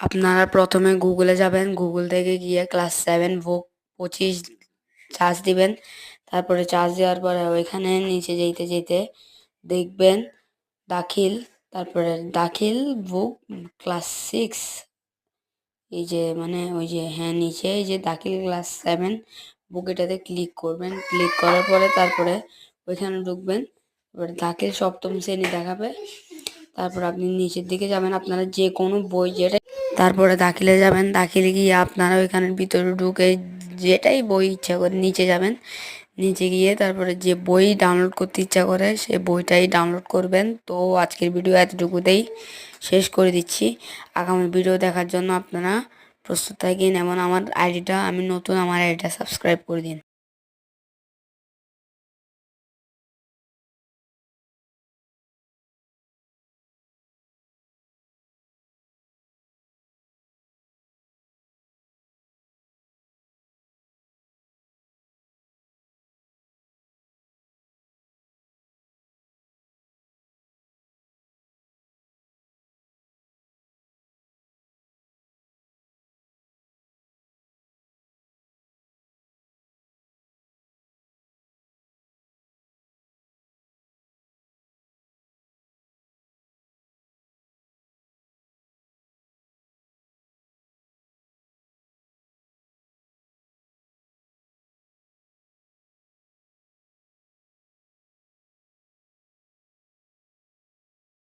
আপনারা প্রথমে গুগলে যাবেন, গুগল থেকে গিয়ে ক্লাস 7 বুক 25 চার্জ দিবেন। তারপরে চার্জ দেওয়ার পরে ওইখানে নিচে যেতে যেতে দেখবেন দাখিল, তারপরে দাখিল বুক ক্লাস 6, এই যে মানে ওই যে হ্যাঁ নিচে এই যে দাখিল ক্লাস 7 বুক, এটাতে ক্লিক করবেন। ক্লিক করার পরে তারপরে ওইখানে ঢুকবেন। এবারে দাখিল সপ্তম শ্রেণী দেখাবে। তারপর আপনি নিচের দিকে যাবেন, আপনারা যে কোনো বই যেটা, তারপরে দাখিলে যাবেন। দাখিলে গিয়ে আপনারা ওইখানের ভিতরে ঢুকে যেটাই বই ইচ্ছা করে নিচে যাবেন। নিচে গিয়ে তারপরে যে বই ডাউনলোড করতে ইচ্ছা করে সে বইটাই ডাউনলোড করবেন। তো আজকের ভিডিও এতটুকুতেই শেষ করে দিচ্ছি। আগামী ভিডিও দেখার জন্য আপনারা প্রস্তুত থাকেন, এমন আমার আইডিটা, আমি নতুন, আমার আইডিটা সাবস্ক্রাইব করে দিন।